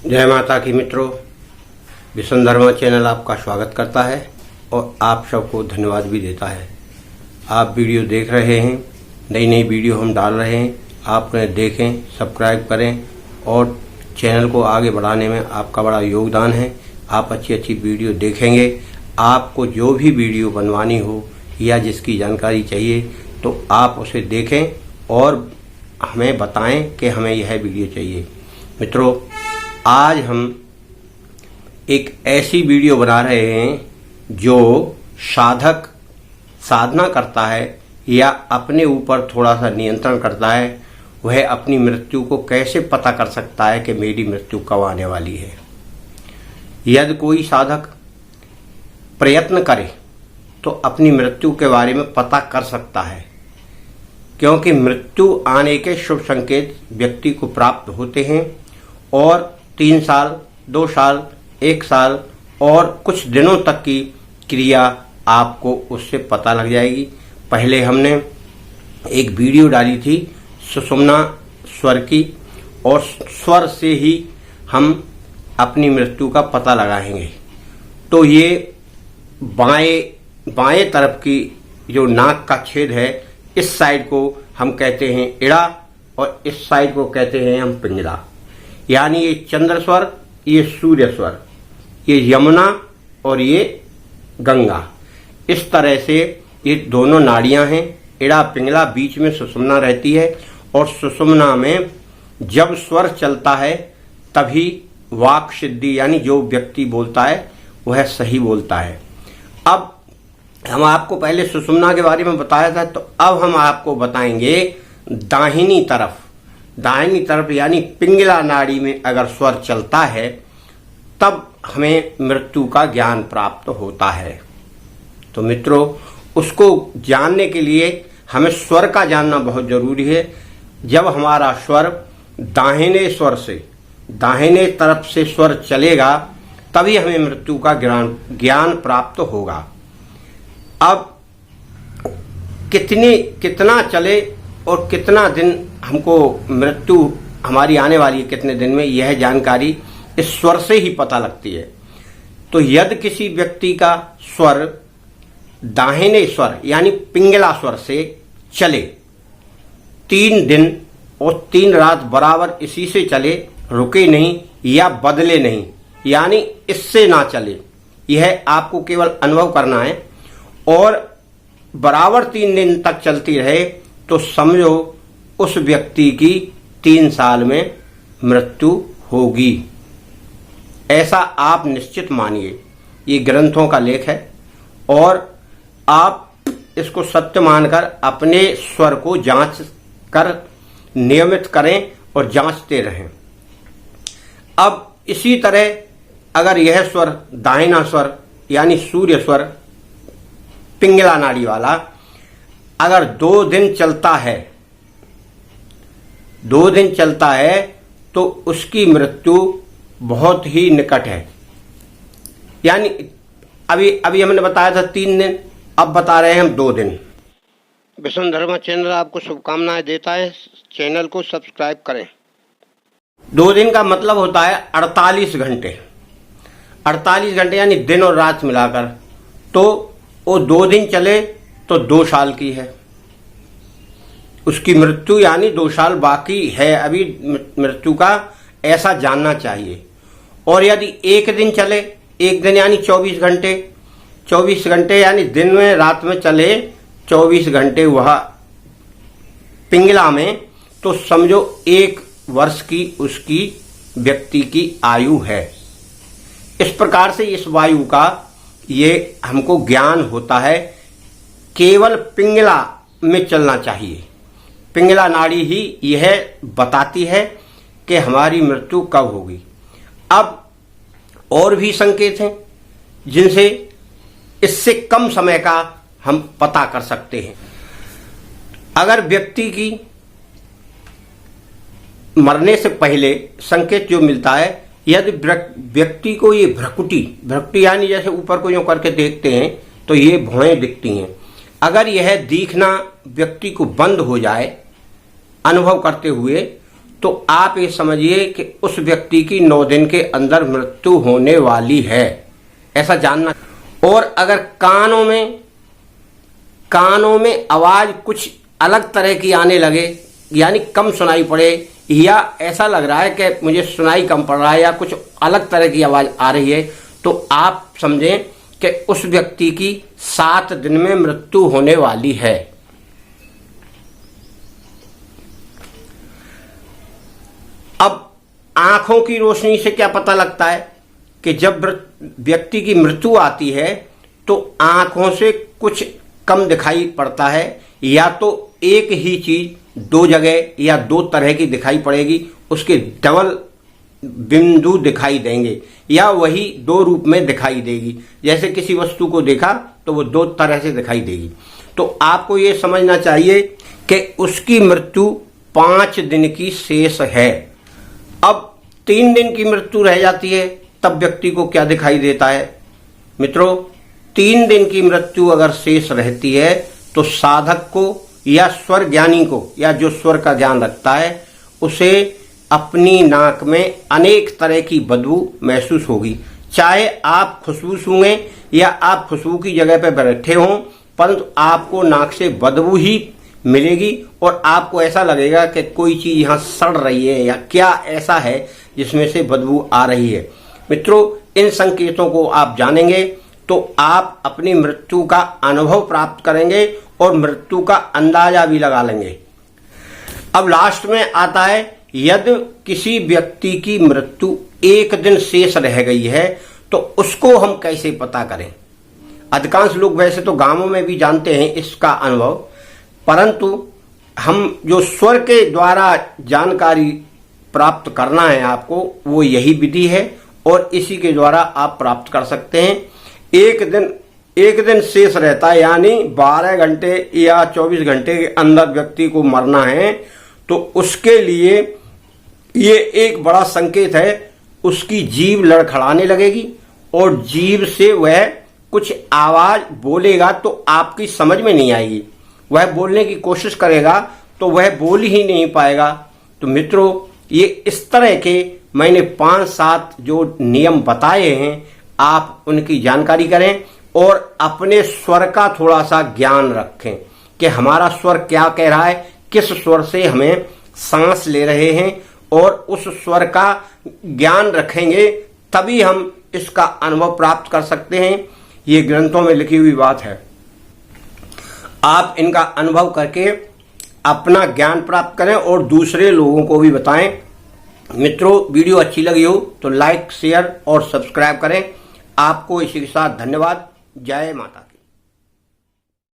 जय माता की मित्रों, विष्णु धर्मा चैनल आपका स्वागत करता है और आप सबको धन्यवाद भी देता है। आप वीडियो देख रहे हैं, नई नई वीडियो हम डाल रहे हैं, आप उन्हें देखें, सब्सक्राइब करें और चैनल को आगे बढ़ाने में आपका बड़ा योगदान है। आप अच्छी अच्छी वीडियो देखेंगे, आपको जो भी वीडियो बनवानी हो या जिसकी जानकारी चाहिए तो आप उसे देखें और हमें बताएं कि हमें यह वीडियो चाहिए। मित्रों, आज हम एक ऐसी वीडियो बना रहे हैं जो साधक साधना करता है या अपने ऊपर थोड़ा सा नियंत्रण करता है, वह अपनी मृत्यु को कैसे पता कर सकता है कि मेरी मृत्यु कब आने वाली है। यदि कोई साधक प्रयत्न करे तो अपनी मृत्यु के बारे में पता कर सकता है, क्योंकि मृत्यु आने के शुभ संकेत व्यक्ति को प्राप्त होते हैं और 3 साल, 2 साल, 1 साल और कुछ दिनों तक की क्रिया आपको उससे पता लग जाएगी। पहले हमने एक वीडियो डाली थी सुषुम्ना स्वर की, और स्वर से ही हम अपनी मृत्यु का पता लगाएंगे। तो ये बाएं तरफ की जो नाक का छेद है, इस साइड को हम कहते हैं इड़ा और इस साइड को कहते हैं हम पिंगला। यानी ये चंद्र स्वर, ये सूर्य स्वर, ये यमुना और ये गंगा। इस तरह से ये दोनों नाड़ियां हैं, इड़ा पिंगला, बीच में सुषुम्ना रहती है और सुषुम्ना में जब स्वर चलता है तभी वाक सिद्धि, यानी जो व्यक्ति बोलता है वह सही बोलता है। अब हम आपको पहले सुषुम्ना के बारे में बताया था, तो अब हम आपको बताएंगे दाहिनी तरफ यानी पिंगला नाड़ी में अगर स्वर चलता है तब हमें मृत्यु का ज्ञान प्राप्त होता है। तो मित्रों, उसको जानने के लिए हमें स्वर का जानना बहुत जरूरी है। जब हमारा स्वर दाहिने तरफ से स्वर चलेगा तभी हमें मृत्यु का ज्ञान प्राप्त होगा। अब कितना चले और कितना दिन हमको मृत्यु हमारी आने वाली है, कितने दिन में, यह जानकारी इस स्वर से ही पता लगती है। तो यदि किसी व्यक्ति का स्वर दाहिने स्वर यानी पिंगला स्वर से चले 3 दिन और 3 रात बराबर इसी से चले, रुके नहीं या बदले नहीं, यानी इससे ना चले, यह आपको केवल अनुभव करना है, और बराबर 3 दिन तक चलती रहे तो समझो उस व्यक्ति की 3 साल में मृत्यु होगी। ऐसा आप निश्चित मानिए। ये ग्रंथों का लेख है और आप इसको सत्य मानकर अपने स्वर को जांच कर नियमित करें और जांचते रहें। अब इसी तरह अगर यह स्वर दाहिना स्वर यानी सूर्य स्वर पिंगला नाड़ी वाला अगर 2 दिन चलता है तो उसकी मृत्यु बहुत ही निकट है। यानी अभी हमने बताया था 3 दिन, अब बता रहे हैं हम 2 दिन। विष्णु धर्मा चैनल आपको शुभकामनाएं देता है, चैनल को सब्सक्राइब करें। 2 दिन का मतलब होता है 48 घंटे। 48 घंटे यानी दिन और रात मिलाकर, तो वो 2 दिन चले तो 2 साल की है उसकी मृत्यु, यानी 2 साल बाकी है अभी मृत्यु का, ऐसा जानना चाहिए। और यदि 1 दिन चले, 1 दिन यानी 24 घंटे यानी दिन में रात में चले 24 घंटे वह पिंगला में, तो समझो 1 वर्ष की उसकी व्यक्ति की आयु है। इस प्रकार से इस वायु का ये हमको ज्ञान होता है। केवल पिंगला में चलना चाहिए, पिंगला नाड़ी ही यह बताती है कि हमारी मृत्यु कब होगी। अब और भी संकेत हैं जिनसे इससे कम समय का हम पता कर सकते हैं। अगर व्यक्ति की मरने से पहले संकेत जो मिलता है, यदि व्यक्ति को ये भ्रकुटी यानी जैसे ऊपर को यूं करके देखते हैं तो ये भौएं दिखती हैं, अगर यह दिखना व्यक्ति को बंद हो जाए अनुभव करते हुए, तो आप ये समझिए कि उस व्यक्ति की 9 दिन के अंदर मृत्यु होने वाली है, ऐसा जानना। और अगर कानों में आवाज कुछ अलग तरह की आने लगे, यानी कम सुनाई पड़े, या ऐसा लग रहा है कि मुझे सुनाई कम पड़ रहा है या कुछ अलग तरह की आवाज आ रही है, तो आप समझें कि उस व्यक्ति की 7 दिन में मृत्यु होने वाली है। अब आंखों की रोशनी से क्या पता लगता है कि जब व्यक्ति की मृत्यु आती है तो आंखों से कुछ कम दिखाई पड़ता है, या तो एक ही चीज 2 जगह या 2 तरह की दिखाई पड़ेगी, उसके डबल बिंदु दिखाई देंगे, या वही 2 रूप में दिखाई देगी। जैसे किसी वस्तु को देखा तो वो 2 तरह से दिखाई देगी। तो आपको ये समझना चाहिए कि उसकी मृत्यु 5 दिन की शेष है। अब 3 दिन की मृत्यु रह जाती है, तब व्यक्ति को क्या दिखाई देता है? मित्रों, 3 दिन की मृत्यु अगर शेष रहती है तो साधक को या स्वर ज्ञानी को, या जो स्वर का ज्ञान रखता है, उसे अपनी नाक में अनेक तरह की बदबू महसूस होगी। चाहे आप खुशबू सूंघें या आप खुशबू की जगह पर बैठे हों, परंतु आपको नाक से बदबू ही मिलेगी और आपको ऐसा लगेगा कि कोई चीज यहां सड़ रही है या क्या ऐसा है जिसमें से बदबू आ रही है। मित्रों, इन संकेतों को आप जानेंगे तो आप अपनी मृत्यु का अनुभव प्राप्त करेंगे और मृत्यु का अंदाजा भी लगा लेंगे। अब लास्ट में आता है, यदि किसी व्यक्ति की मृत्यु 1 दिन शेष रह गई है तो उसको हम कैसे पता करें? अधिकांश लोग वैसे तो गांवों में भी जानते हैं इसका अनुभव, परंतु हम जो स्वर के द्वारा जानकारी प्राप्त करना है आपको, वो यही विधि है और इसी के द्वारा आप प्राप्त कर सकते हैं। एक दिन शेष रहता है, यानी 12 घंटे या 24 घंटे के अंदर व्यक्ति को मरना है, तो उसके लिए ये एक बड़ा संकेत है। उसकी जीभ लड़खड़ाने लगेगी और जीभ से वह कुछ आवाज बोलेगा तो आपकी समझ में नहीं आएगी। वह बोलने की कोशिश करेगा तो वह बोल ही नहीं पाएगा। तो मित्रों, ये इस तरह के मैंने 5-7 जो नियम बताए हैं, आप उनकी जानकारी करें और अपने स्वर का थोड़ा सा ज्ञान रखें कि हमारा स्वर क्या कह रहा है, किस स्वर से हमें सांस ले रहे हैं, और उस स्वर का ज्ञान रखेंगे तभी हम इसका अनुभव प्राप्त कर सकते हैं। ये ग्रंथों में लिखी हुई बात है। आप इनका अनुभव करके अपना ज्ञान प्राप्त करें और दूसरे लोगों को भी बताएं। मित्रों, वीडियो अच्छी लगी हो तो लाइक, शेयर और सब्सक्राइब करें। आपको इसी के साथ धन्यवाद। जय माता।